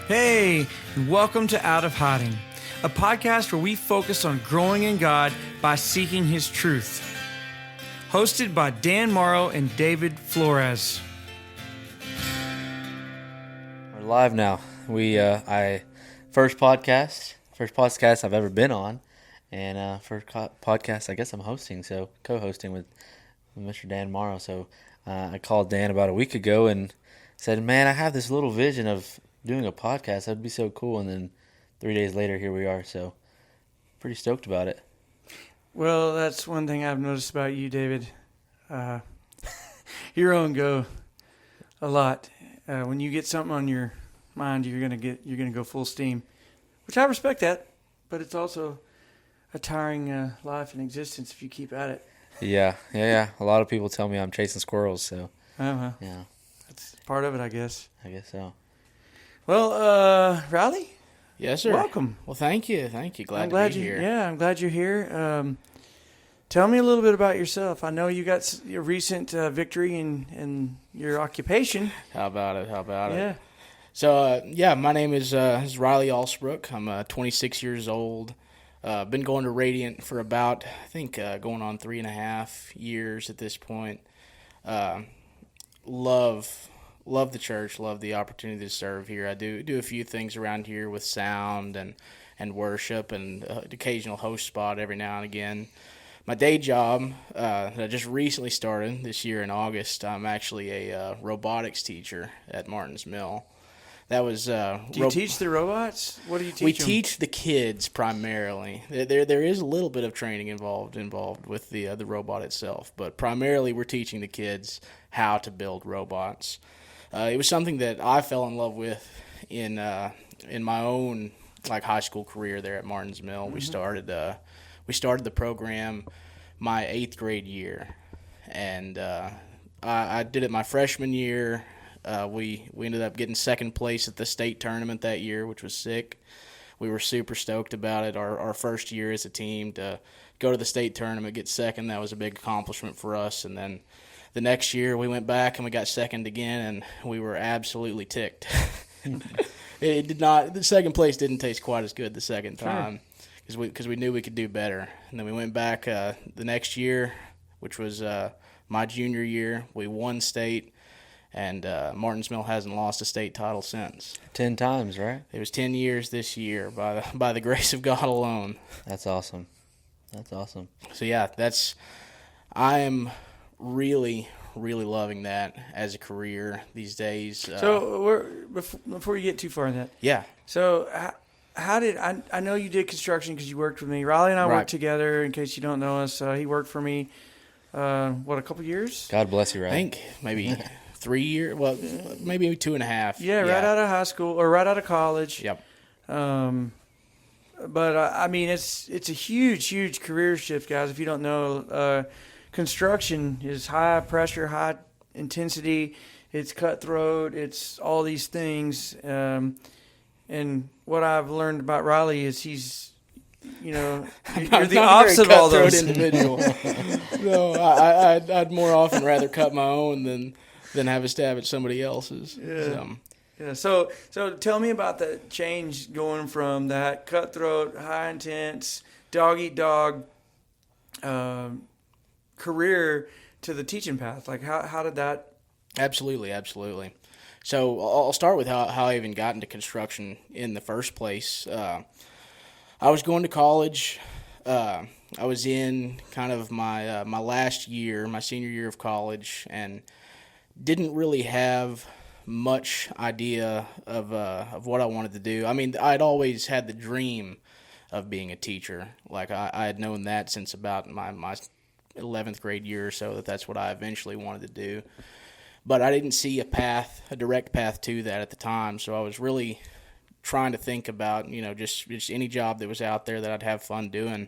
Hey, and welcome to Out of Hiding, a podcast where we focus on growing in God by seeking His truth. Hosted by Dan Morrow and David Flores. We're live now. First podcast I've ever been on, and first podcast I guess I'm hosting, so co-hosting with Mr. Dan Morrow. So I called Dan about a week ago and said, "Man, I have this little vision of doing a podcast. That'd be so cool." And then 3 days later, here we are. So pretty stoked about it. Well, that's one thing I've noticed about you, David. You're on go a lot. When you get something on your mind, you're gonna go full steam, which I respect that. But it's also a tiring life and existence if you keep at it. Yeah. A lot of people tell me I'm chasing squirrels. So Yeah, that's part of it, I guess. I guess so. Well, Rylie? Yes, sir. Welcome. Well, thank you. Glad to be here. Yeah, I'm glad you're here. Tell me a little bit about yourself. I know you got a recent victory in your occupation. How about it? Yeah. So, my name is Rylie Alsobrook. I'm 26 years old. Been going to Radiant for about, I think, going on 3.5 years at this point. Love the church, love the opportunity to serve here. I do a few things around here with sound and worship and occasional host spot every now and again. My day job that I just recently started this year in August, I'm actually a robotics teacher at Martins Mill. That was. Do you teach the robots? What do you teach We them? teach the kids primarily. There is a little bit of training involved with the robot itself, but primarily we're teaching the kids how to build robots. It was something that I fell in love with in my own high school career there at Martins Mill. Mm-hmm. We started the program my 8th grade year, and I did it my freshman year. We ended up getting second place at the state tournament that year, which was sick. We were super stoked about it. Our first year as a team to go to the state tournament, get second, that was a big accomplishment for us. And then the next year we went back and we got second again, and we were absolutely ticked. The second place didn't taste quite as good the second time because we knew we could do better. And then we went back the next year, which was my junior year. We won state. And Martins Mill hasn't lost a state title since. 10 times, right? It was 10 years this year by the grace of God alone. That's awesome. So yeah, I am really, really loving that as a career these days. So before you get too far in that. Yeah. So how did I know you did construction because you worked with me. Rylie and I worked together. In case you don't know us, he worked for me. A couple years? God bless you, right? I think maybe 3 years. Well, maybe 2.5. Yeah, right out of high school or right out of college. Yep. But I mean, it's a huge career shift, guys. If you don't know, construction is high pressure, high intensity. It's cutthroat. It's all these things. And what I've learned about Rylie is he's, you're the opposite of all those. Individual. No, I'd more often rather cut my own than have a stab at somebody else's. Yeah. So tell me about the change going from that cutthroat, high intense, dog eat dog career to the teaching path. Like how did that? Absolutely. So I'll start with how I even got into construction in the first place. I was going to college. I was in kind of my last year, my senior year of college, and didn't really have much idea of what I wanted to do. I mean, I'd always had the dream of being a teacher. Like I had known that since about my 11th grade year or so, that's what I eventually wanted to do. But I didn't see a direct path to that at the time. So I was really trying to think about, just any job that was out there that I'd have fun doing.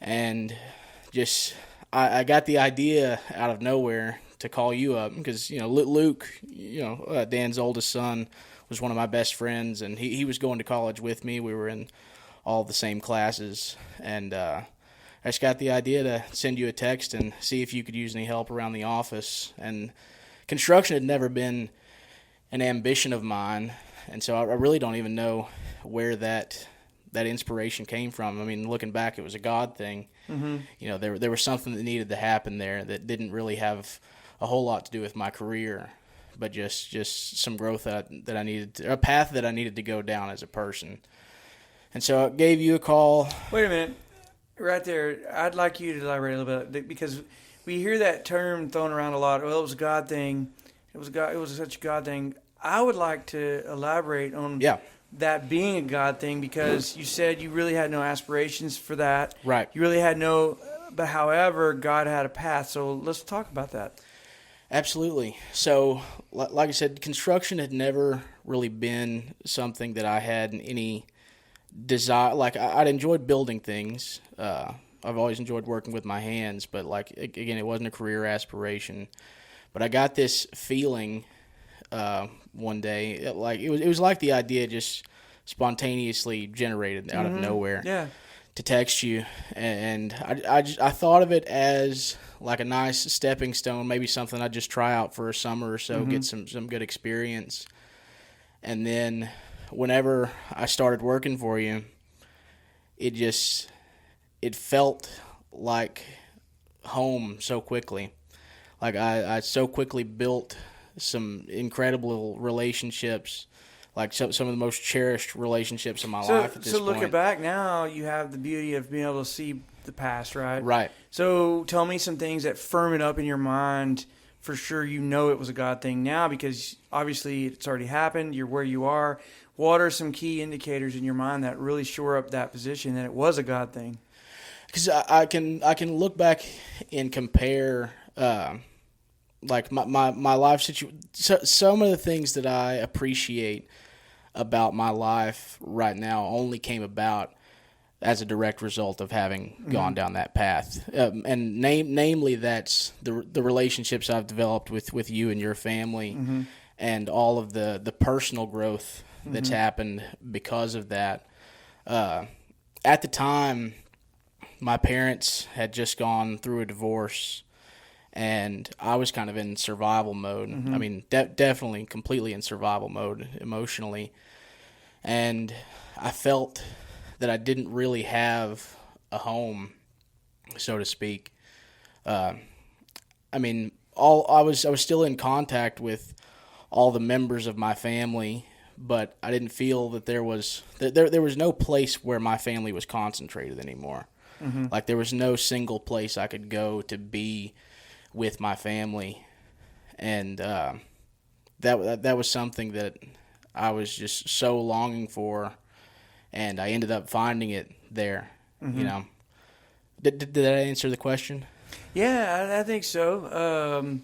And just, I got the idea out of nowhere to call you up because, Luke, Dan's oldest son, was one of my best friends, and he was going to college with me. We were in all the same classes, and I just got the idea to send you a text and see if you could use any help around the office. And construction had never been an ambition of mine And so I really don't even know where that inspiration came from. I mean, looking back, it was a God thing. Mm-hmm. You know, there was something that needed to happen there that didn't really have a whole lot to do with my career, but just some growth that I needed, a path that I needed to go down as a person. And so I gave you a call. Wait a minute. Right there, I'd like you to elaborate a little bit, because we hear that term thrown around a lot. Well, it was a God thing. It was such a God thing. I would like to elaborate on that being a God thing, because you said you really had no aspirations for that. Right. You really had no, but however, God had a path. So let's talk about that. Absolutely. So, like I said, construction had never really been something that I had any desire. Like, I'd enjoyed building things. I've always enjoyed working with my hands, but like, again, it wasn't a career aspiration. But I got this feeling one day, it was like the idea just spontaneously generated out of nowhere. Yeah. To text you, and I thought of it as like a nice stepping stone, maybe something I'd just try out for a summer or so, get some good experience. And then whenever I started working for you, it felt like home so quickly. Like I so quickly built some incredible relationships, like some of the most cherished relationships in my life at this point. So looking back now, you have the beauty of being able to see the past, right? Right. So tell me some things that firm it up in your mind. For sure, you know it was a God thing now, because obviously it's already happened. You're where you are. What are some key indicators in your mind that really shore up that position that it was a God thing? Because I can look back and compare like my life situation. Some of the things that I appreciate about my life right now only came about as a direct result of having gone down that path. And namely, that's the relationships I've developed with you and your family, and all of the personal growth that's happened because of that. At the time, my parents had just gone through a divorce, and I was kind of in survival mode. I mean, definitely completely in survival mode emotionally. And I felt that I didn't really have a home, so to speak. I mean, I was still in contact with all the members of my family, but I didn't feel that there was no place where my family was concentrated anymore. Like, there was no single place I could go to be with my family, and that was something that I was just so longing for, and I ended up finding it there. You know, did that answer the question? Yeah, I think so.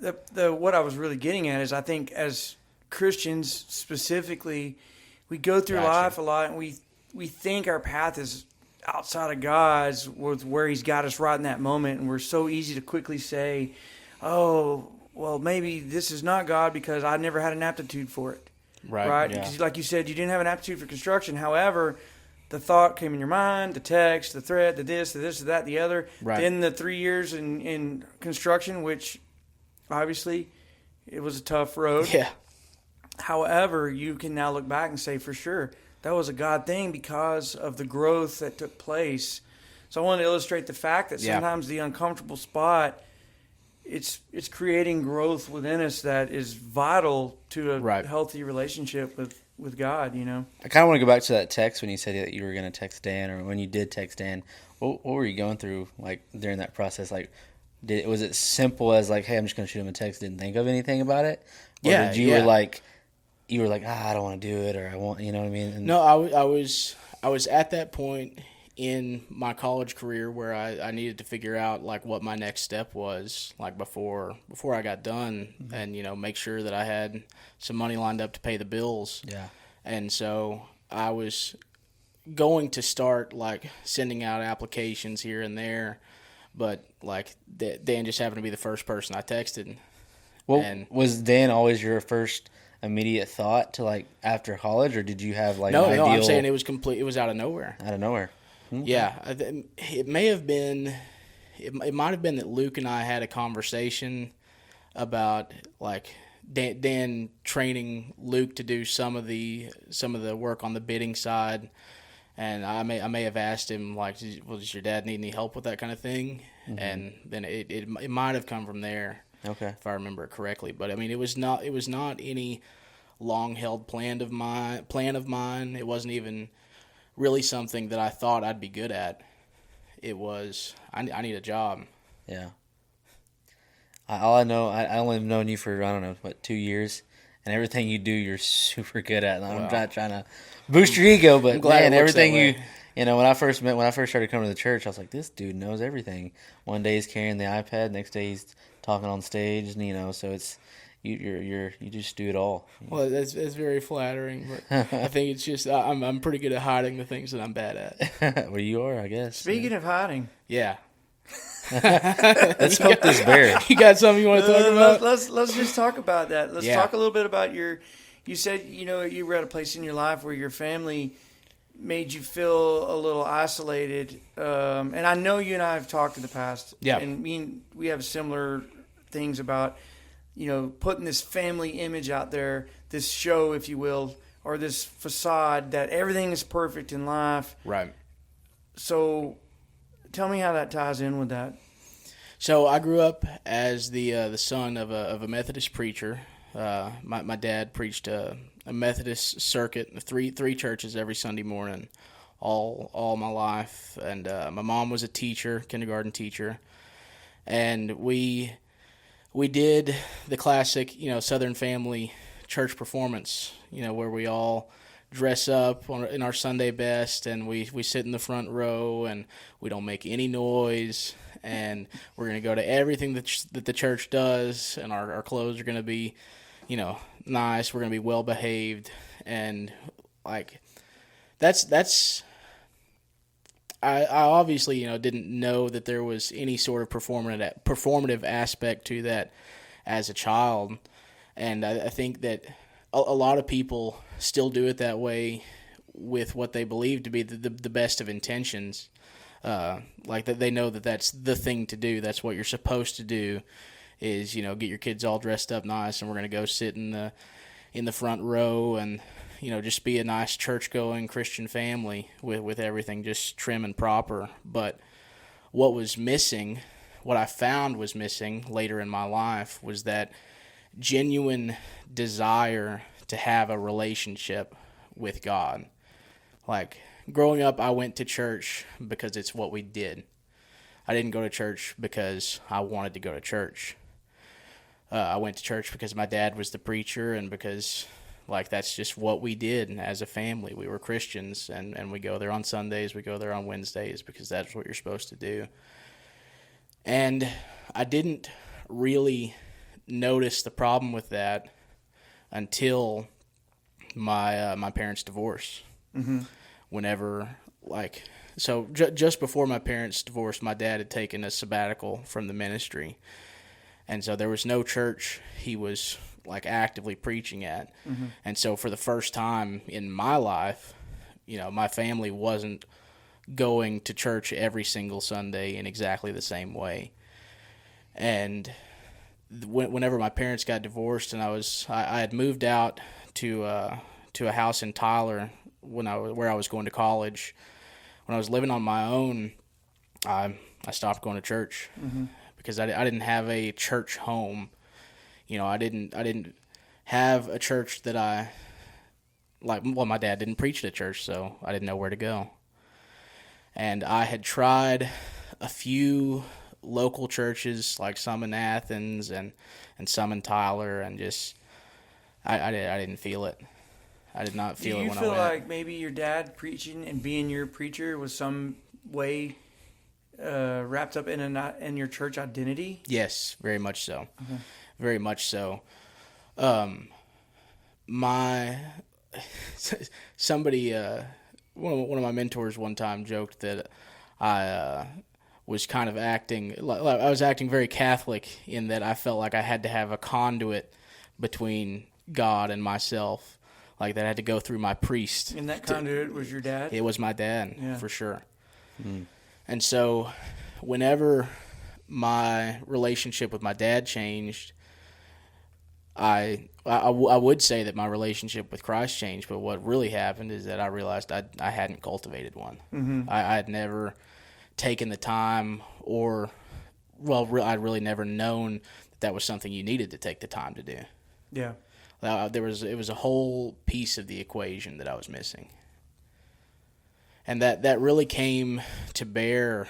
What I was really getting at is, I think as Christians specifically, we go through life a lot, and we think our path is outside of God's, with where He's got us right in that moment, and we're so easy to quickly say, "Oh, well, maybe this is not God because I never had an aptitude for it." Right? Yeah. Because, like you said, you didn't have an aptitude for construction. However, the thought came in your mind, the text, the threat, the this, the that, the other. Right. Then the 3 years in construction, which obviously it was a tough road. Yeah. However, you can now look back and say, for sure, that was a God thing because of the growth that took place. So I want to illustrate the fact that sometimes the uncomfortable spot, it's creating growth within us that is vital to a healthy relationship with God, you know. I kind of want to go back to that text when you said that you were going to text Dan, or when you did text Dan. What were you going through, like, during that process? Like, was it simple as, like, hey, I'm just going to shoot him a text, didn't think of anything about it? Or did you were like, I don't want to do it, or I want, you know what I mean? And no, I was at that point in my college career where I needed to figure out, like, what my next step was, like, before I got done, and, you know, make sure that I had some money lined up to pay the bills. Yeah. And so I was going to start, like, sending out applications here and there, but, like, Dan just happened to be the first person I texted. Well, was Dan always your first immediate thought to, like, after college, or did you have, like, No, an ideal... I'm saying it was complete. It was out of nowhere. Out of nowhere. Mm-hmm. Yeah, it may have been. It might have been that Luke and I had a conversation about, like, Dan training Luke to do some of the work on the bidding side, and I may have asked him like, well, does your dad need any help with that kind of thing? Mm-hmm. And then it might have come from there, if I remember it correctly. But I mean, it was not any long held plan of mine. It wasn't even really something that I thought I'd be good at. It was I need a job. Yeah. All I know, I only have known you for, I don't know, 2 years, and everything you do, you're super good at. And I'm not trying to boost your ego, but man, everything you know, when I first started coming to the church, I was like, this dude knows everything. One day he's carrying the iPad, next day he's talking on stage, and you know, so it's you just do it all. Well, that's very flattering, but I think it's just I'm pretty good at hiding the things that I'm bad at. Well, you are, I guess. Speaking of hiding, yeah. Let's poke this bear. You got something you want to talk about? Let's just talk about that. Let's talk a little bit about you said, you know, you were at a place in your life where your family made you feel a little isolated. And I know you and I have talked in the past. Yeah. And we have similar things about, you know, putting this family image out there, this show, if you will, or this facade that everything is perfect in life. Right. So tell me how that ties in with that. So I grew up as the son of a Methodist preacher. My dad preached a Methodist circuit, three churches every Sunday morning, all my life. And my mom was a teacher, kindergarten teacher, and we did the classic, you know, Southern family church performance, you know, where we all dress up in our Sunday best, and we sit in the front row, and we don't make any noise, and we're going to go to everything that the church does, and our clothes are going to be, you know, nice. We're going to be well behaved, and like that's. I obviously, you know, didn't know that there was any sort of performative aspect to that as a child, and I think that a lot of people still do it that way with what they believe to be the best of intentions. Like that they know that that's the thing to do. That's what you're supposed to do is, you know, get your kids all dressed up nice, and we're going to go sit in the front row and, you know, just be a nice church-going Christian family with everything just trim and proper. But what I found was missing later in my life was that genuine desire to have a relationship with God. Like, growing up, I went to church because it's what we did. I didn't go to church because I wanted to go to church. I went to church because my dad was the preacher, and because, like, that's just what we did as a family. We were Christians, and we go there on Sundays, we go there on Wednesdays, because that's what you're supposed to do. And I didn't really notice the problem with that until my parents' divorce. Mm-hmm. Whenever, like, so just before my parents divorced, my dad had taken a sabbatical from the ministry, and so there was no church he was like actively preaching at. Mm-hmm. And so for the first time in my life, you know, my family wasn't going to church every single Sunday in exactly the same way. And whenever my parents got divorced, and I had moved out to a house in Tyler where I was going to college. When I was living on my own, I stopped going to church. Mm-hmm. Because I didn't have a church home. You know, I didn't have a church that I like. Well, my dad didn't preach at a church, so I didn't know where to go. And I had tried a few local churches, like some in Athens and some in Tyler, and just I didn't feel it. I did not feel it when I went. Do you feel like maybe your dad preaching and being your preacher was some way wrapped up in your church identity? Yes, very much so. Mm-hmm. Very much so. Somebody, one of my mentors one time joked that I was kind of acting, I was acting very Catholic in that I felt like I had to have a conduit between God and myself, like that I had to go through my priest. And that conduit was your dad? It was my dad, for sure. Mm. And so whenever my relationship with my dad changed, I would say that my relationship with Christ changed, but what really happened is that I realized I hadn't cultivated one. Mm-hmm. I had never taken the time, or I'd really never known that was something you needed to take the time to do. Yeah. It was a whole piece of the equation that I was missing, and that really came to bear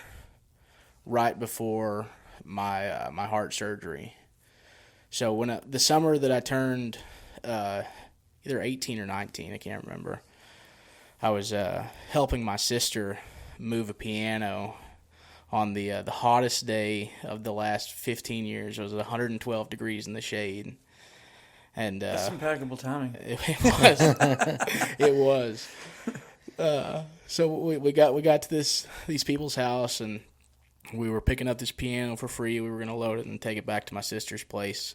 right before my my heart surgery. So when the summer that I turned either 18 or 19, I can't remember, I was helping my sister move a piano on the hottest day of the last 15 years. It was 112 degrees in the shade. And That's impeccable timing. It was. It was. So we got to these people's house, and we were picking up this piano for free. We were going to load it and take it back to my sister's place.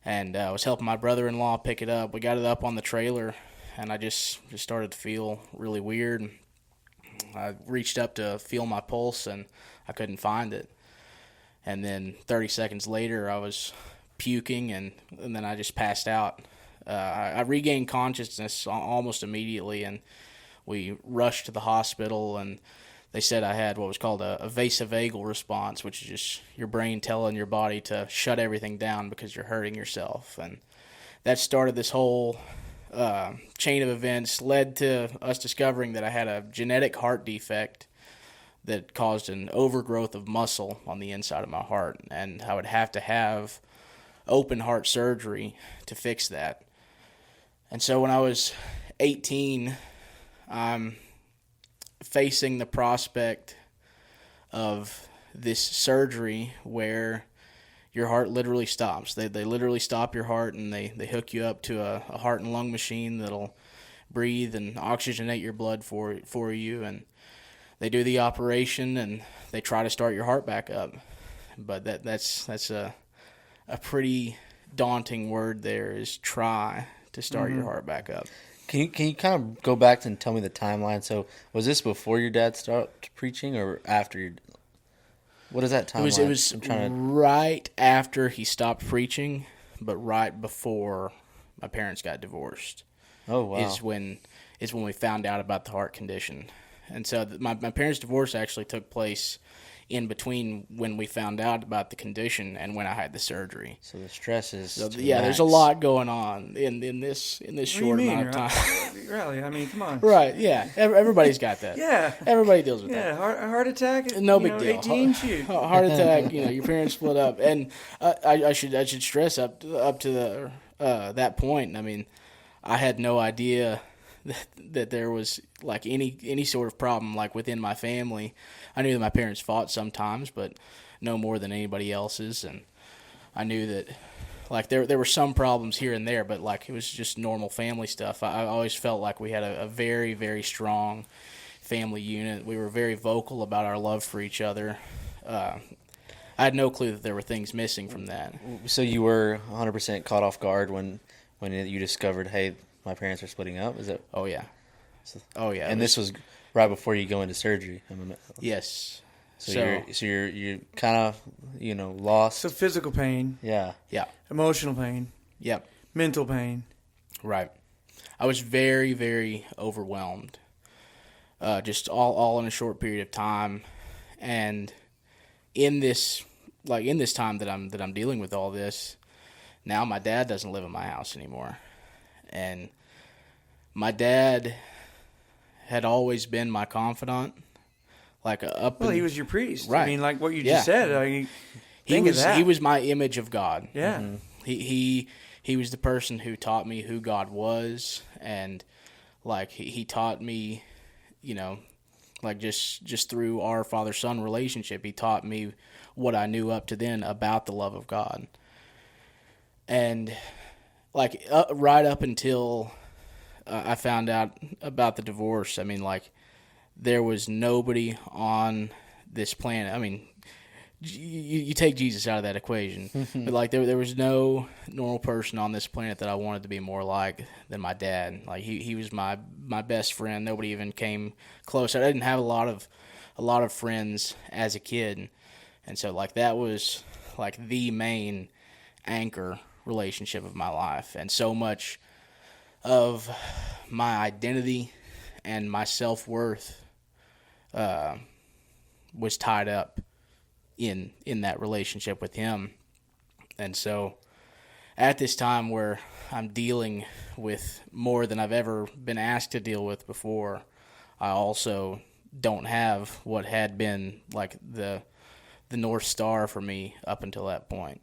And I was helping my brother-in-law pick it up. We got it up on the trailer, and I just started to feel really weird. I reached up to feel my pulse, and I couldn't find it. And then 30 seconds later, I was puking, and then I just passed out. I regained consciousness almost immediately, and we rushed to the hospital, and they said I had what was called a vasovagal response, which is just your brain telling your body to shut everything down because you're hurting yourself. And that started this whole chain of events, led to us discovering that I had a genetic heart defect that caused an overgrowth of muscle on the inside of my heart, and I would have to have open heart surgery to fix that. And so when I was 18, I'm facing the prospect of this surgery where your heart literally stops. They literally stop your heart, and they hook you up to a heart and lung machine that'll breathe and oxygenate your blood for you, and they do the operation, and they try to start your heart back up. But that's a pretty daunting word there, is try to start your heart back up. Can you kind of go back and tell me the timeline? So was this before your dad started preaching or after your? What is that timeline? It was right after he stopped preaching, but right before my parents got divorced. Oh wow! Is when we found out about the heart condition, and so my parents' divorce actually took place in between when we found out about the condition and when I had the surgery. So the stress is there's a lot going on in this short amount of time. Really? I mean, come on. Right? Yeah. Everybody's got that. Yeah. Everybody deals with that. Yeah. Heart attack. No big deal. 18, shoot. Heart attack. Your parents split up, and I should stress up to that point. I mean, I had no idea that there was like any sort of problem like within my family. I knew that my parents fought sometimes, but no more than anybody else's, and I knew that like there were some problems here and there, but like it was just normal family stuff. I always felt like we had a very, very strong family unit. We were very vocal about our love for each other. I had no clue that there were things missing from that. So you were 100% caught off guard when you discovered, hey, my parents are splitting up? Is it? Oh yeah. Oh yeah. And this was right before you go into surgery. Yes. So you're kind of lost. So physical pain. Yeah. Yeah. Emotional pain. Yep. Mental pain. Right. I was very, very overwhelmed. Just all in a short period of time, and in this time that I'm dealing with all this, now my dad doesn't live in my house anymore, and my dad had always been my confidant. He was your priest. Right. I mean, like what you just said. He was my image of God. Yeah. Mm-hmm. He was the person who taught me who God was, and like he taught me, like just through our father-son relationship, he taught me what I knew up to then about the love of God. And like right up until I found out about the divorce, I mean, like there was nobody on this planet. I mean, you take Jesus out of that equation, but like there was no normal person on this planet that I wanted to be more like than my dad. Like he was my best friend. Nobody even came close. I didn't have a lot of friends as a kid, and so like that was like the main anchor relationship of my life, and so much of my identity and my self-worth was tied up in that relationship with him. And so at this time where I'm dealing with more than I've ever been asked to deal with before, I also don't have what had been like the North Star for me up until that point.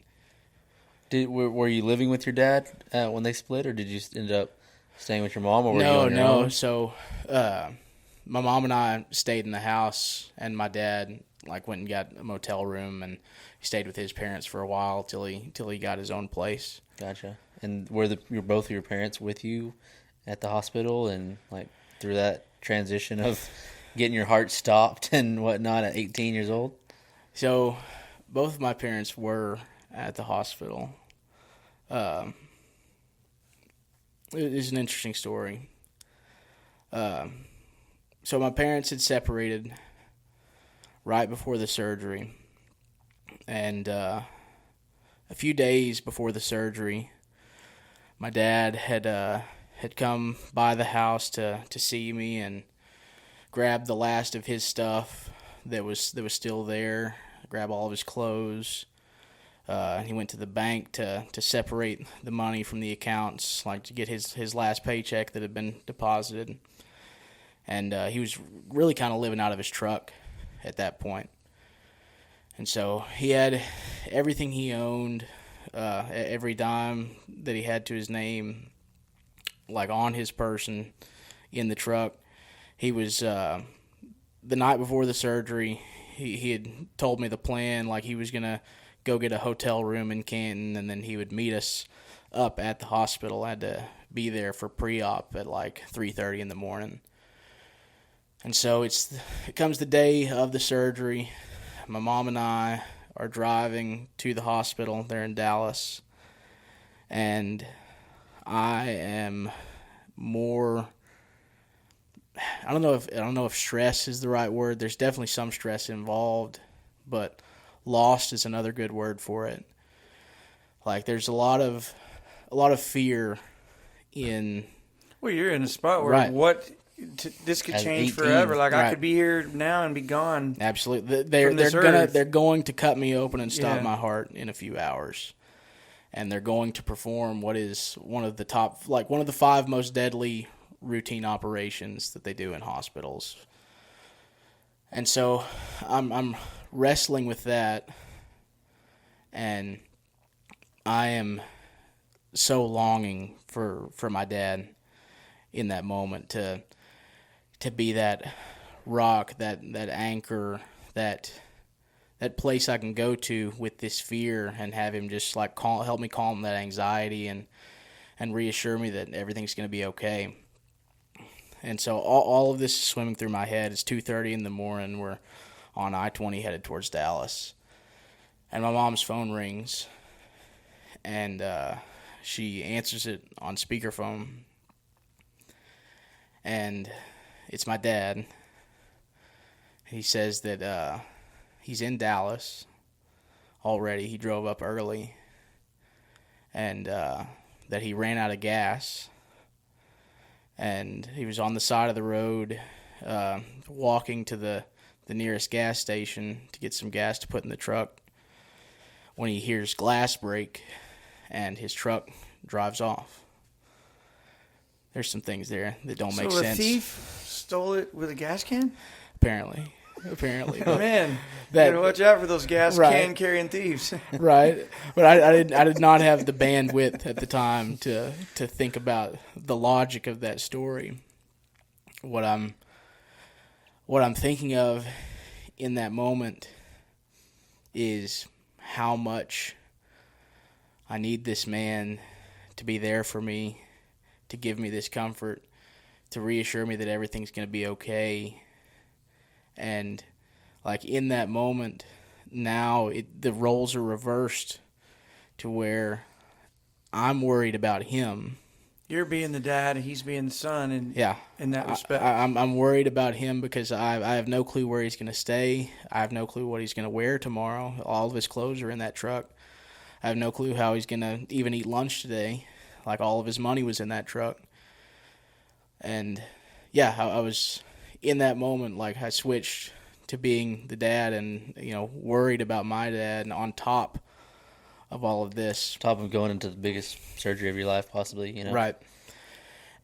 Were you living with your dad when they split, or did you end up staying with your mom, or were you on your own? So my mom and I stayed in the house, and my dad like went and got a motel room, and he stayed with his parents for a while till he got his own place. Gotcha. And were both of your parents with you at the hospital, and like through that transition of getting your heart stopped and whatnot at 18 years old? So both of my parents were at the hospital. It is an interesting story. So my parents had separated right before the surgery, and a few days before the surgery, my dad had come by the house to see me and grabbed the last of his stuff that was still there, grab all of his clothes. He went to the bank to separate the money from the accounts, like to get his last paycheck that had been deposited. And he was really kind of living out of his truck at that point. And so he had everything he owned, every dime that he had to his name, like on his person in the truck. He was, the night before the surgery, he had told me the plan, like he was going to go get a hotel room in Canton, and then he would meet us up at the hospital. I had to be there for pre-op at like 3:30 in the morning. And so it comes the day of the surgery. My mom and I are driving to the hospital there in Dallas, and I am more, I don't know if stress is the right word. There's definitely some stress involved, but lost is another good word for it. Like there's a lot of fear in. Well, you're in a spot where right. This could At change 18, forever. Like right. I could be here now and be gone. Absolutely, from this earth. they're going to cut me open and stop Yeah. my heart in a few hours, and they're going to perform what is one of the 5 most deadly routine operations that they do in hospitals. And so I'm wrestling with that, and I am so longing for my dad in that moment to be that rock, that anchor, that place I can go to with this fear, and have him just like help me calm that anxiety and reassure me that everything's going to be okay. And so all of this is swimming through my head. It's 2:30 in the morning. We're on I-20 headed towards Dallas, and my mom's phone rings, and she answers it on speakerphone, and it's my dad. He says that he's in Dallas already. He drove up early, and that he ran out of gas, and he was on the side of the road walking to the nearest gas station to get some gas to put in the truck when he hears glass break and his truck drives off. There's some things there that don't make sense. So a thief stole it with a gas can? Apparently. Man, you That- gotta watch out for those gas Right. can carrying thieves. Right, but I did not have the bandwidth at the time to think about the logic of that story. What I'm thinking of in that moment is how much I need this man to be there for me, to give me this comfort, to reassure me that everything's going to be okay. And like in that moment, now the roles are reversed to where I'm worried about him. You're being the dad and he's being the son, and Yeah. in that respect. I'm worried about him because I have no clue where he's going to stay. I have no clue what he's going to wear tomorrow. All of his clothes are in that truck. I have no clue how he's going to even eat lunch today. Like, all of his money was in that truck. And, yeah, I was in that moment, like, I switched to being the dad and, worried about my dad, and on top of all of this. Top of going into the biggest surgery of your life, possibly, Right.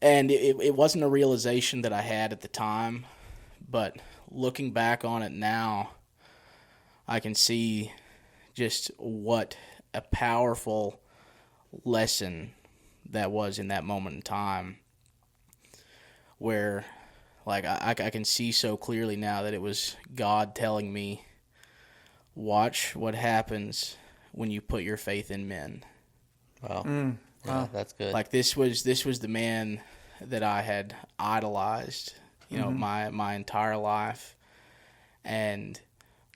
And it wasn't a realization that I had at the time, but looking back on it now, I can see just what a powerful lesson that was in that moment in time, where, like, I can see so clearly now that it was God telling me, watch what happens when you put your faith in men. Wow. Yeah, that's good. Like, this was the man that I had idolized, my entire life, and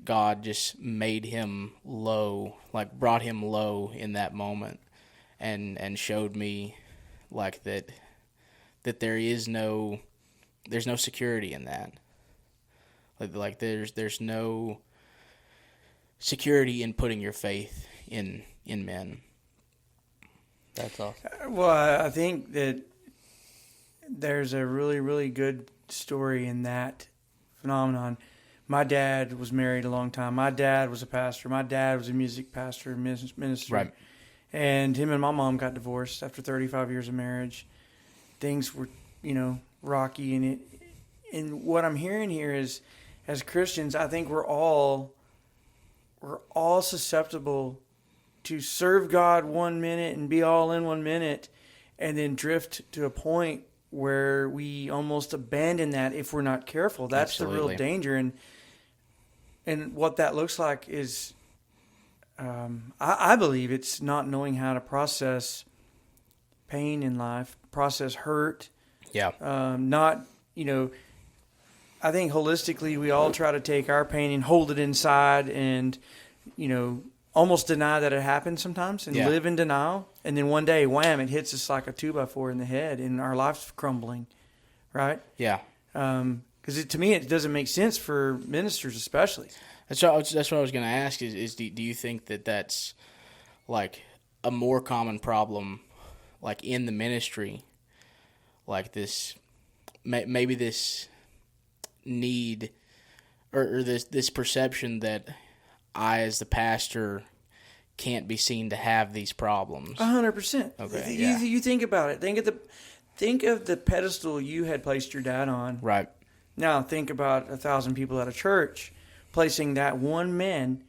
God just made him low, like, brought him low in that moment, and showed me, like, that there's no security in that. Like there's no security in putting your faith in men. That's awesome. Well, I think that there's a really, really good story in that phenomenon. My dad was married a long time. My dad was a pastor. My dad was a music pastor, minister. Right. And him and my mom got divorced after 35 years of marriage. Things were, rocky. And what I'm hearing here is, as Christians, I think we're all susceptible to serve God 1 minute and be all in 1 minute, and then drift to a point where we almost abandon that if we're not careful. That's Absolutely. the real danger. And what that looks like is, I believe it's not knowing how to process pain in life, process hurt. Yeah. I think holistically we all try to take our pain and hold it inside and, almost deny that it happened sometimes and live in denial. And then one day, wham, it hits us like a 2x4 in the head and our life's crumbling, right? Yeah. Because to me, it doesn't make sense for ministers especially. That's what I was going to ask is do you think that that's, like, a more common problem, like, in the ministry, like this, maybe this need or this perception that I, as the pastor, can't be seen to have these problems? 100%. Okay, You think about it. Think of the pedestal you had placed your dad on. Right. Now think about 1,000 people at a church placing that one man,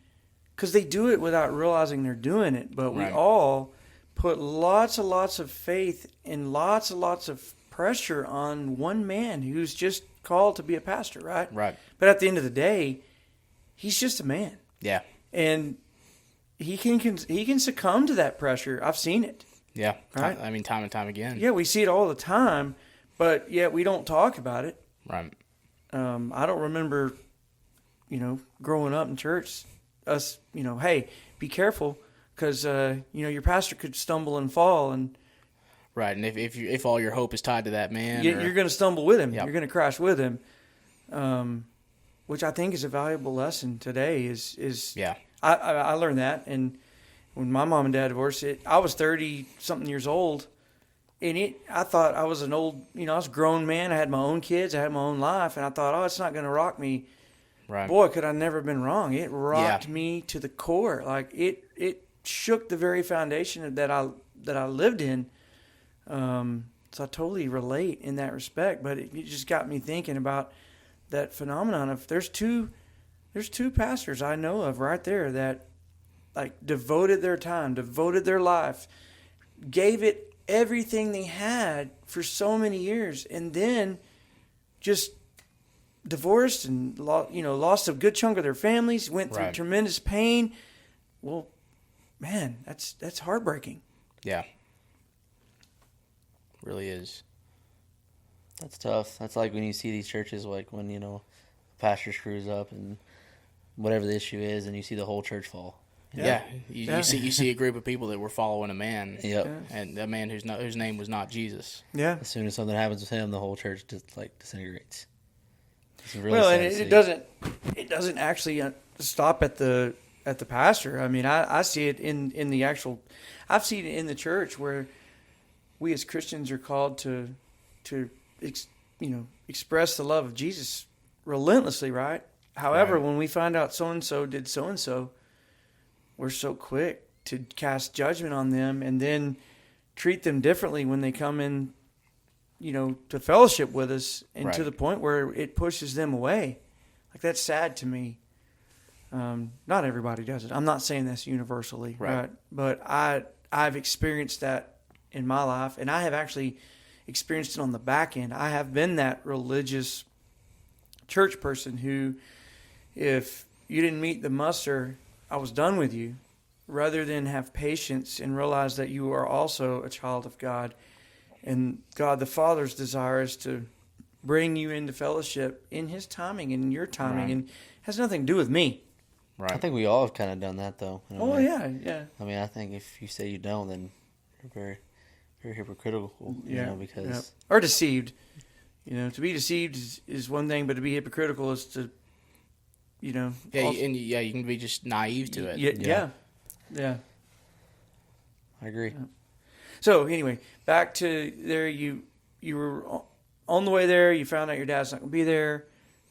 because they do it without realizing they're doing it. But we Right. all put lots of faith and lots of pressure on one man who's just called to be a pastor, right? Right. But at the end of the day, he's just a man. Yeah. And he can succumb to that pressure. I've seen it. Yeah. Right. I mean, time and time again. Yeah, we see it all the time, but yet we don't talk about it. Right. I don't remember, growing up in church, us, hey, be careful because, your pastor could stumble and fall, and Right. And if all your hope is tied to that man, you're going to stumble with him. Yep. You're going to crash with him, which I think is a valuable lesson today is yeah. I learned that, and when my mom and dad divorced, I was 30-something years old, and I thought I was an old, I was a grown man. I had my own kids. I had my own life, and I thought, it's not going to rock me. Right. Boy, could I never have been wrong. It rocked me to the core. Like, it shook the very foundation that I lived in. So I totally relate in that respect, but it just got me thinking about that phenomenon of there's two pastors I know of right there that, like, devoted their time, devoted their life, gave it everything they had for so many years, and then just divorced and lost a good chunk of their families, went through Right. tremendous pain. Well, man, that's heartbreaking. Yeah. Really is. That's tough. That's like when you see these churches, like when, a pastor screws up and whatever the issue is, and you see the whole church fall. Yeah. You see a group of people that were following a man. Yep. Yeah. And a man whose name was not Jesus. Yeah. As soon as something happens with him, the whole church just disintegrates. It's really Well, sad and to see. it doesn't actually stop at the at the pastor. I mean, I see it in the actual. I've seen it in the church where we as Christians are called to express the love of Jesus relentlessly, right? However, Right. when we find out so and so did so and so, we're so quick to cast judgment on them and then treat them differently when they come in, to fellowship with us, and to Right. the point where it pushes them away. Like, that's sad to me. Not everybody does it. I'm not saying that's universally, right? But I've experienced that in my life, and I have actually experienced it on the back end. I have been that religious church person who, if you didn't meet the muster, I was done with you, rather than have patience and realize that you are also a child of God. And God the Father's desire is to bring you into fellowship in His timing and in your timing, Right. and it has nothing to do with me. Right. I think we all have kind of done that, though. in a Oh, way. yeah. I mean, I think if you say you don't, then you're very, very hypocritical. Because Yeah. Or deceived. To be deceived is one thing, but to be hypocritical is to, Yeah, also- you can be just naive to it. Yeah. I agree. So anyway, back to there. You were on the way there. You found out your dad's not going to be there.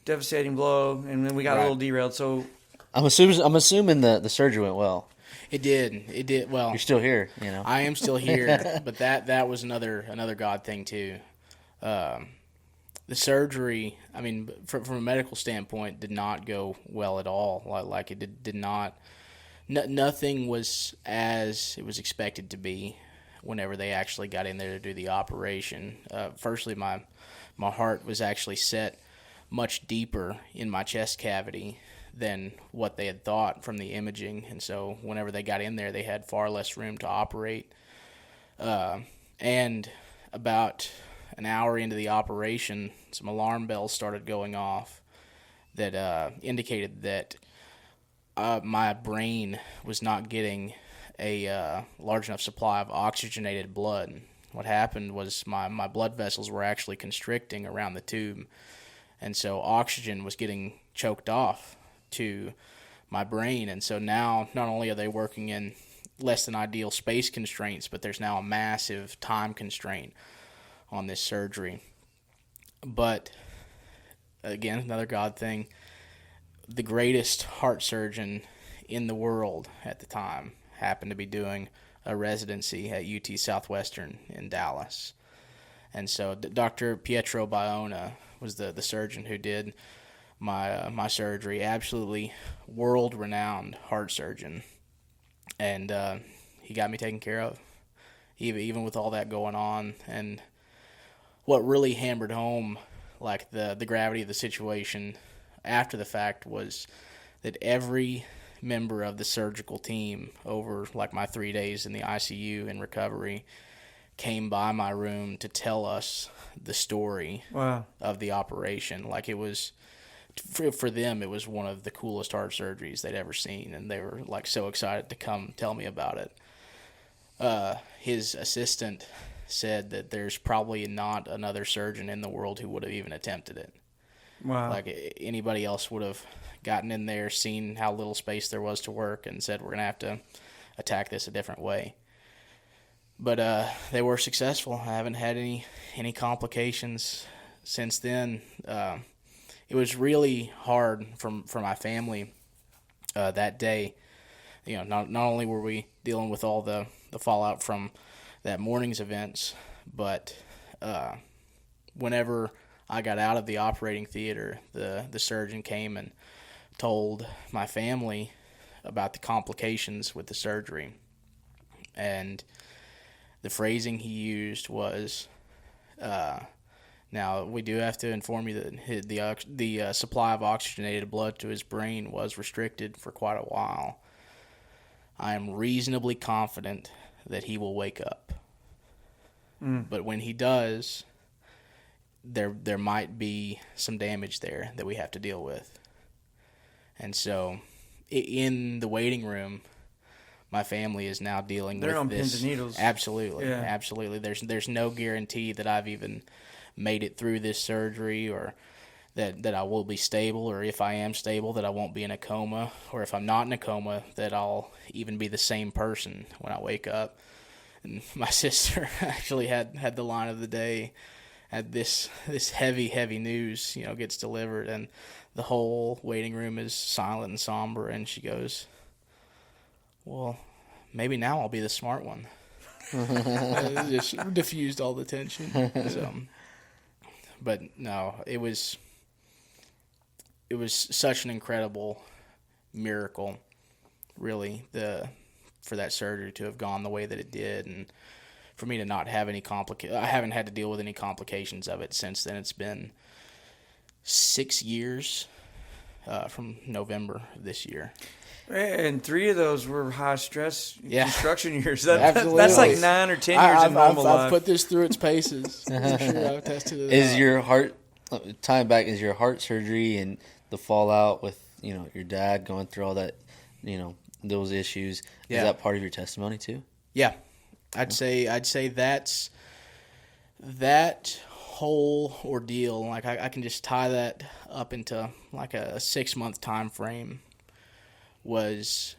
Devastating blow, and then we got a Right. little derailed. So I'm assuming the surgery went well. It did. Well, You're still here, I am still here, but that was another God thing too. The surgery, I mean, from a medical standpoint, did not go well at all. Like it did not. Nothing was as it was expected to be whenever they actually got in there to do the operation. Firstly, my heart was actually set much deeper in my chest cavity than what they had thought from the imaging, and so whenever they got in there, they had far less room to operate. And about an hour into the operation, some alarm bells started going off that indicated that my brain was not getting a large enough supply of oxygenated blood. What happened was my blood vessels were actually constricting around the tube, and so oxygen was getting choked off to my brain. And so now not only are they working in less than ideal space constraints, but there's now a massive time constraint on this surgery. But again, another God thing, the greatest heart surgeon in the world at the time happened to be doing a residency at UT Southwestern in Dallas. And so Dr. Pietro Baona was the surgeon who did my surgery, absolutely world-renowned heart surgeon. And he got me taken care of, even with all that going on. And what really hammered home like the gravity of the situation after the fact was that every member of the surgical team over like my 3 days in the ICU in recovery came by my room to tell us the story of the operation. Like, it was, for them, it was one of the coolest heart surgeries they'd ever seen, and they were like so excited to come tell me about it. His assistant said that there's probably not another surgeon in the world who would have even attempted it. Wow. Like, anybody else would have gotten in there, seen how little space there was to work, and said, we're going to have to attack this a different way. But they were successful. I haven't had any complications since then. It was really hard for my family that day. Not only were we dealing with all the fallout from that morning's events, but whenever I got out of the operating theater, the surgeon came and told my family about the complications with the surgery. And the phrasing he used was, now we do have to inform you that the supply of oxygenated blood to his brain was restricted for quite a while. I am reasonably confident that he will wake up. But when he does, there might be some damage there that we have to deal with. And so in the waiting room, my family is now dealing with this. They're on pins and needles. Absolutely. Yeah. Absolutely. There's no guarantee that I've even made it through this surgery, or that I will be stable, or if I am stable, that I won't be in a coma, or if I'm not in a coma, that I'll even be the same person when I wake up. And my sister actually had the line of the day, had this heavy news, gets delivered, and the whole waiting room is silent and somber, and she goes, well, maybe now I'll be the smart one. It just diffused all the tension. So, but no, it was such an incredible miracle, really, for that surgery to have gone the way that it did, and for me to not have any I haven't had to deal with any complications of it since then. It's been 6 years from November of this year. And 3 of those were high stress Yeah. construction years. Absolutely. That's like 9 or 10 years in normal life. I've put this through its paces. For sure, I've tested it Is out. your heart time back? Is your heart surgery and the fallout with your dad going through all that, those issues? Yeah. Is that part of your testimony too? Yeah, I'd say that's that whole ordeal. Like I can just tie that up into like a 6-month time frame. Was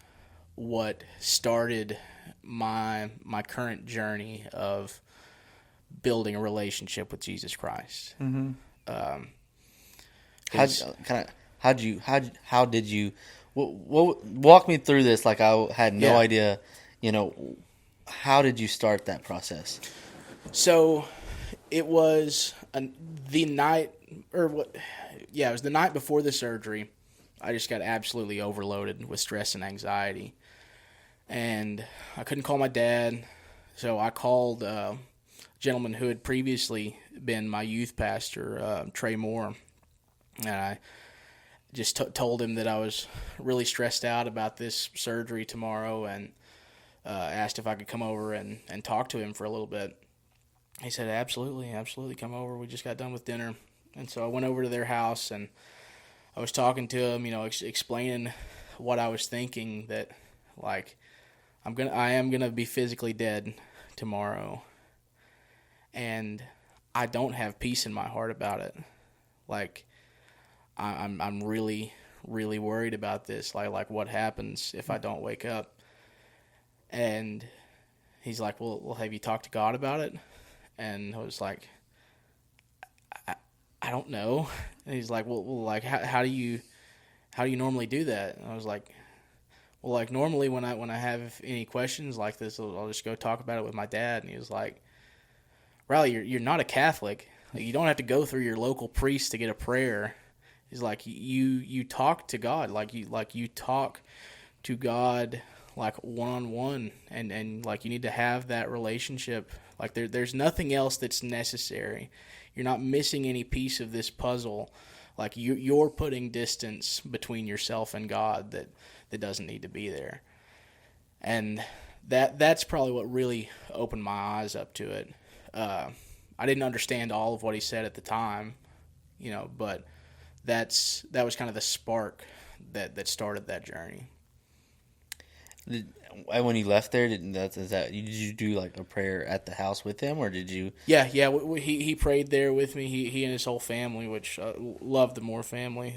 what started my current journey of building a relationship with Jesus Christ. Mm-hmm. How did you walk me through this? Like I had no idea. How did you start that process? So it was the night, or what? Yeah, it was the night before the surgery. I just got absolutely overloaded with stress and anxiety, and I couldn't call my dad, so I called a gentleman who had previously been my youth pastor, Trey Moore, and I just told him that I was really stressed out about this surgery tomorrow, and asked if I could come over and talk to him for a little bit. He said, absolutely, come over. We just got done with dinner. And so I went over to their house, and I was talking to him, explaining what I was thinking, that like I am gonna be physically dead tomorrow, and I don't have peace in my heart about it. Like I'm really, really worried about this. Like what happens if I don't wake up? And he's like, well, have you talked to God about it? And I was like, I don't know. And he's like, well, like, how do you normally do that? And I was like, well, like normally when I have any questions like this, I'll just go talk about it with my dad. And he was like, Rylie, you're not a Catholic. Like, you don't have to go through your local priest to get a prayer. He's like, you talk to God, like you talk to God like one-on-one, and like you need to have that relationship. Like there's nothing else that's necessary. You're not missing any piece of this puzzle. Like you're putting distance between yourself and God that doesn't need to be there. And that's probably what really opened my eyes up to it. I didn't understand all of what he said at the time, but that was kind of the spark that started that journey. When you left there, did you do like a prayer at the house with him, or did you? Yeah. He prayed there with me. He and his whole family, which loved the Moore family.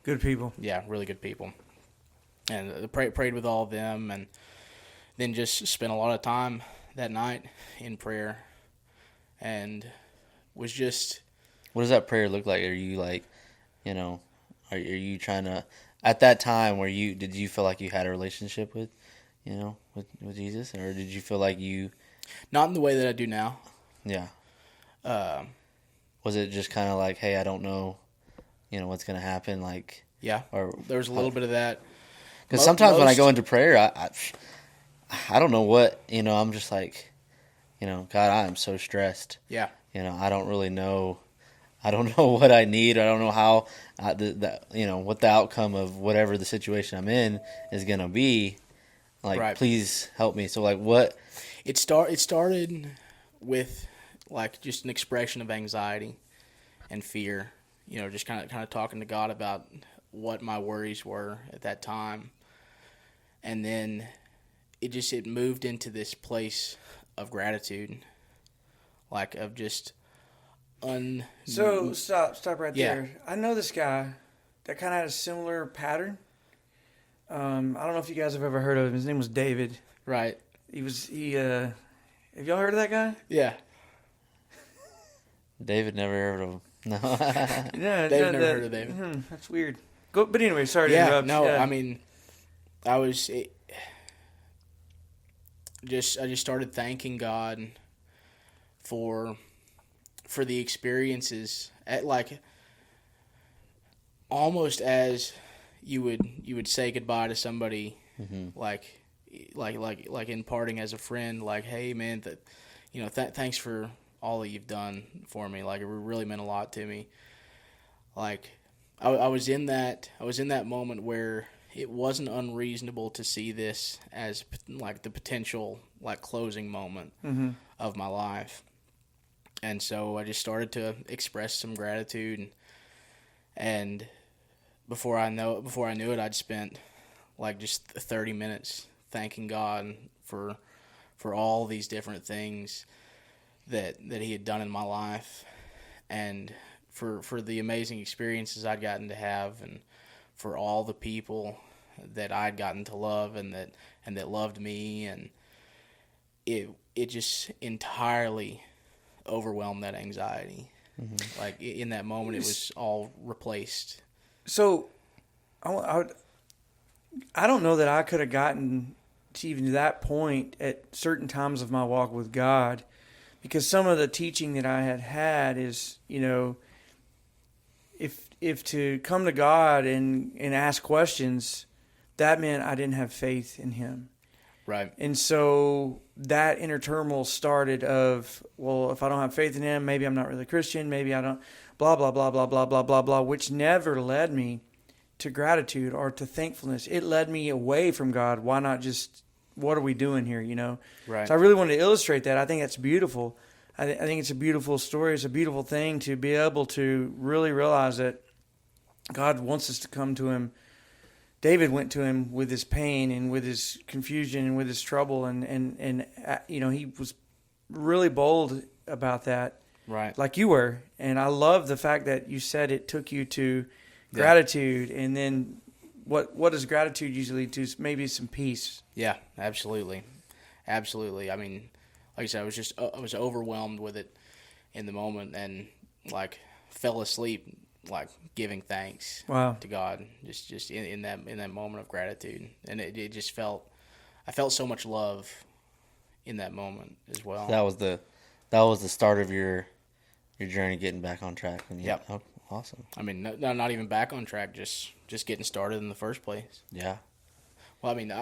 Good people. Yeah, really good people. And prayed with all of them, and then just spent a lot of time that night in prayer, and was just. What does that prayer look like? Are you like, are you trying to? At that time, did you feel like you had a relationship with Jesus, or did you feel like you? Not in the way that I do now. Yeah. Was it just kind of like, hey, I don't know, what's gonna happen, like? Yeah. Or there was a little bit of that. Because sometimes when I go into prayer, I don't know what, I'm just like, God, I am so stressed. Yeah. I don't really know. I don't know what I need. I don't know how what the outcome of whatever the situation I'm in is gonna be. Like, right. Please help me. So, like, what? It started with like just an expression of anxiety and fear. Just kind of talking to God about what my worries were at that time, and then it moved into this place of gratitude, like of just. So stop right Yeah. there. I know this guy that kind of had a similar pattern. I don't know if you guys have ever heard of him. His name was David. Right. Have y'all heard of that guy? Yeah. David never heard of him. No. Yeah, David never heard of David. That's weird. But anyway, sorry to Yeah. interrupt. No, Yeah. I mean, I just started thanking God for the experiences at almost as you would say goodbye to somebody, like in parting as a friend, like, hey man, thanks for all that you've done for me. Like, it really meant a lot to me. Like, I was in that moment where it wasn't unreasonable to see this as like the potential like closing moment of my life. And so I just started to express some gratitude, and before I knew it, I'd spent like just 30 minutes thanking God for all these different things that he had done in my life, and for the amazing experiences I'd gotten to have, and for all the people that I'd gotten to love and that loved me, and it just entirely overwhelmed that anxiety. Like, in that moment, it was all replaced. So, I don't know that I could have gotten to even that point at certain times of my walk with God, because some of the teaching that I had is, if to come to God and ask questions, that meant I didn't have faith in Him. Right. And so that inner turmoil started of, well, if I don't have faith in Him, maybe I'm not really Christian, maybe I don't, blah, blah, blah, blah, blah, blah, blah, blah, which never led me to gratitude or to thankfulness. It led me away from God. Why not just, what are we doing here, Right. So I really wanted to illustrate that. I think that's beautiful. I think it's a beautiful story. It's a beautiful thing to be able to really realize that God wants us to come to Him. David went to Him with his pain and with his confusion and with his trouble, and he was really bold about that, Right. like you were. And I love the fact that you said it took you to gratitude, and then what does gratitude usually lead to? Maybe some peace. Yeah, absolutely. I mean, like I said, I was overwhelmed with it in the moment, and like fell asleep, like giving thanks to God, just in that moment of gratitude. And it just I felt so much love in that moment as well. That was the start of your journey getting back on track. Yep. Oh, awesome. I mean, not even back on track, just getting started in the first place. Yeah. Well, I mean,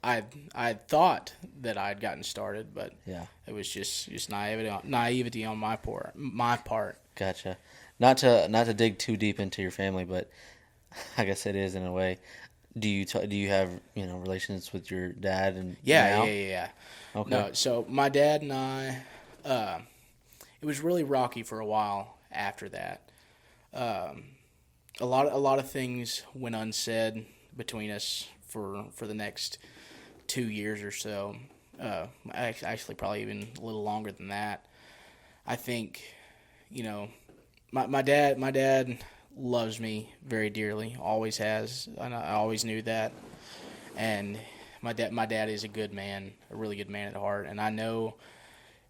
I thought that I'd gotten started, but Yeah. it was just naivety on my part. Gotcha. Not to dig too deep into your family, but I guess it is in a way. Do you have relations with your dad and now? Yeah. Okay. No, so my dad and I, it was really rocky for a while after that. A lot of things went unsaid between us for the next 2 years or so. Actually, probably even a little longer than that. I think, my dad loves me very dearly, always has, and I always knew that. And my dad is a good man, a really good man at heart, and I know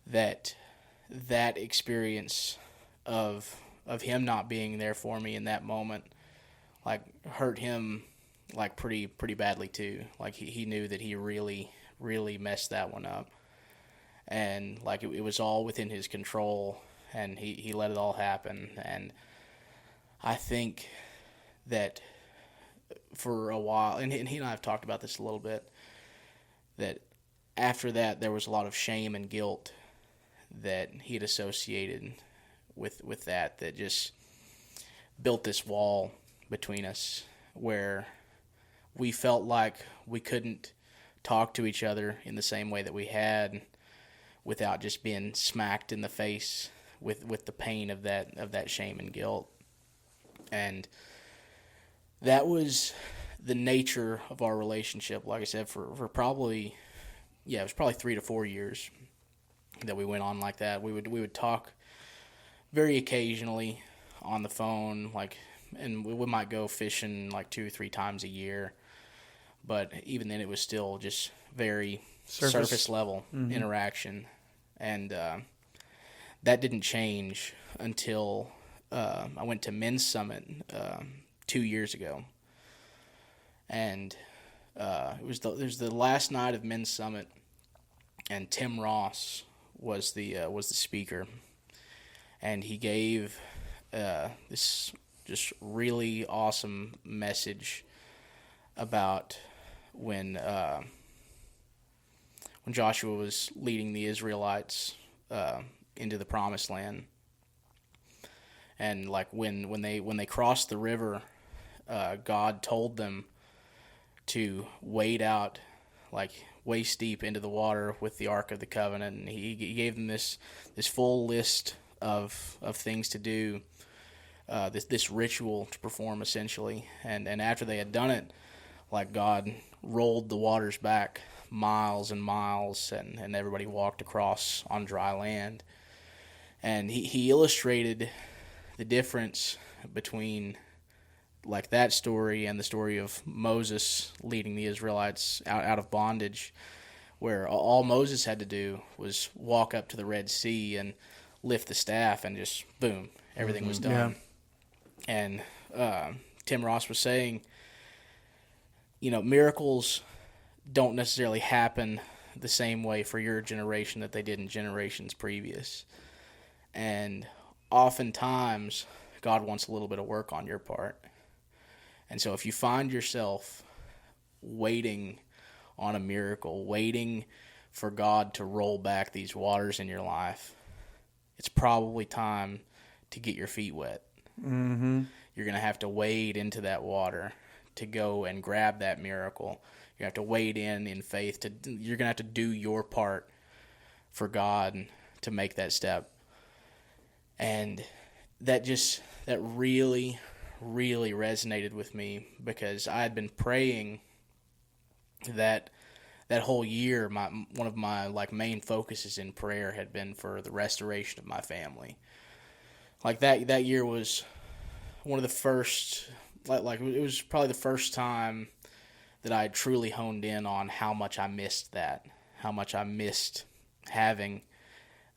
that experience of him not being there for me in that moment, like, hurt him like pretty badly too. Like, he knew that he really messed that one up, and like it was all within his control, and he let it all happen. And I think that for a while, and he and I have talked about this a little bit, that after that there was a lot of shame and guilt that he had associated with that just built this wall between us, where we felt like we couldn't talk to each other in the same way that we had without just being smacked in the face with the pain of that shame and guilt. And that was the nature of our relationship, like I said, for probably, it was probably 3 to 4 years that we went on like that. We would talk very occasionally on the phone, like, and we might go fishing like 2 or 3 times a year. But even then, it was still just very surface level interaction. And that didn't change until I went to Men's Summit 2 years ago. And it was the last night of Men's Summit, and Tim Ross was the speaker, and he gave this just really awesome message about when Joshua was leading the Israelites into the Promised Land, and like when they crossed the river, God told them to wade out like waist deep into the water with the Ark of the Covenant, and he gave them this full list of things to do, this ritual to perform essentially, and after they had done it, like God rolled the waters back miles and miles, and everybody walked across on dry land, and he illustrated the difference between like that story and the story of Moses leading the Israelites out of bondage, where all Moses had to do was walk up to the Red Sea and lift the staff, and just boom, everything was done. Yeah. And Tim Ross was saying, miracles don't necessarily happen the same way for your generation that they did in generations previous. And oftentimes, God wants a little bit of work on your part. And so if you find yourself waiting on a miracle, waiting for God to roll back these waters in your life, it's probably time to get your feet wet. Mm-hmm. You're going to have to wade into that water to go and grab that miracle. You have to wade in faith. You're going to have to do your part for God to make that step. And that really, really resonated with me, because I had been praying that whole year. One of my like main focuses in prayer had been for the restoration of my family. Like that year was one of the first, like it was probably the first time that I had truly honed in on how much I missed that, how much I missed having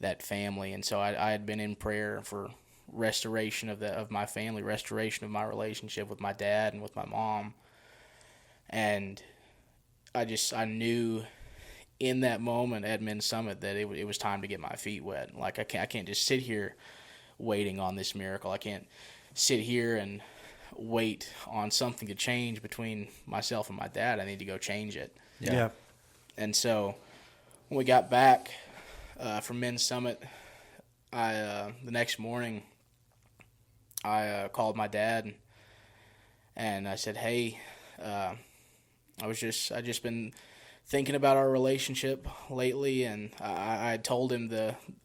that family. And so I had been in prayer for restoration of my family, restoration of my relationship with my dad and with my mom. And I knew in that moment at Men's Summit that it was time to get my feet wet. Like I can't just sit here waiting on this miracle. I can't sit here and wait on something to change between myself and my dad. I need to go change it. Yeah. And so when we got back from Men's Summit, the next morning I called my dad and I said, "Hey, I just been thinking about our relationship lately," and I told him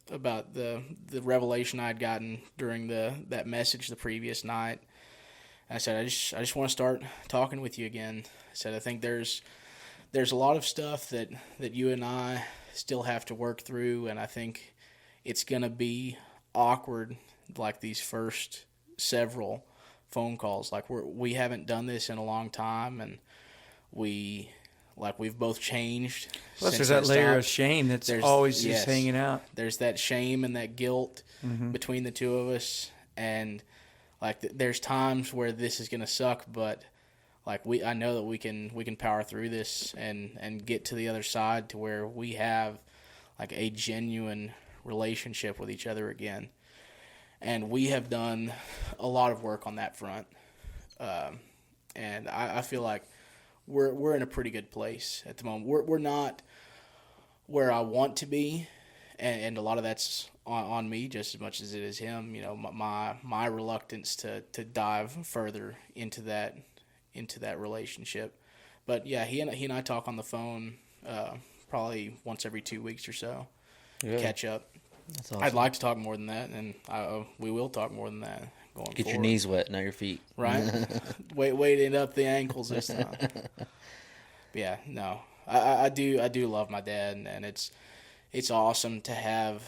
about the revelation I had gotten during that message the previous night. I said, I just want to start talking with you again. I said, I think there's a lot of stuff that you and I still have to work through, and I think it's gonna be awkward, like these first several phone calls. Like we haven't done this in a long time, and we've both changed. Plus, there's that layer of shame that's always just hanging out. There's that shame and that guilt between the two of us, and like there's times where this is gonna suck, but like I know that we can power through this and get to the other side to where we have like a genuine relationship with each other again. And we have done a lot of work on that front, and I feel like we're in a pretty good place at the moment. We're not where I want to be, and a lot of that's on me just as much as it is him. My reluctance to dive further into that relationship. But yeah, he and I talk on the phone probably once every 2 weeks or so. Really? Catch up. That's awesome. I'd like to talk more than that, and we will talk more than that going Get forward. your knees wet, not your feet. Right? Wading up the ankles this time. But yeah, no. I do love my dad, and it's awesome to have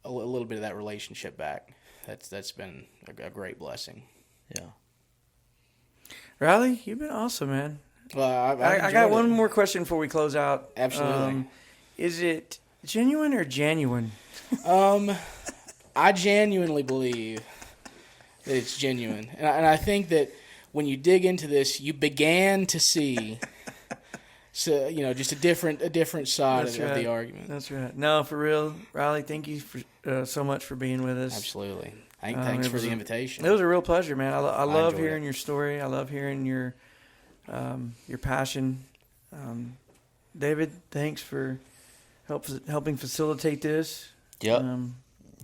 a little bit of that relationship back. that's been a great blessing. Yeah. Rylie, you've been awesome, man. Well, I got one more question before we close out. Absolutely. Is it genuine or genuine? I genuinely believe that it's genuine, and I think that when you dig into this, you began to see, just a different side of the argument. That's right. No, for real, Rylie. Thank you for so much for being with us. Absolutely. Thanks for the invitation. It was a real pleasure, man. I love enjoyed hearing your story. I love hearing your passion. David, thanks for helping facilitate this. Yep.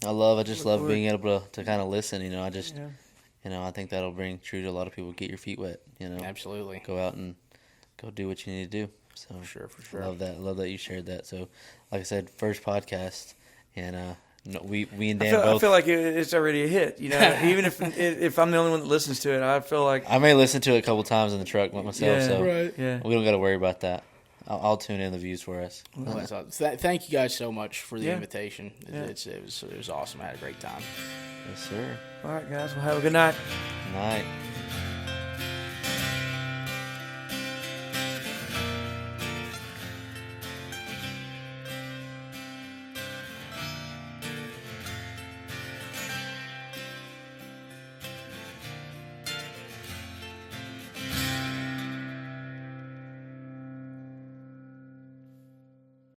I just love being able to kind of listen. I think that'll bring true to a lot of people. Get your feet wet. Absolutely. Go out and go do what you need to do. So for sure. Love that you shared that. So, like I said, first podcast, and we and Dan both. I feel like it's already a hit. Even if I'm the only one that listens to it, I feel like I may listen to it a couple times in the truck myself. Yeah, so right. Yeah. We don't got to worry about that. I'll tune in the views for us. Well, that's awesome. Thank you guys so much for the invitation. It was awesome. I had a great time. Yes, sir. All right, guys. Well, have a good night. Good night.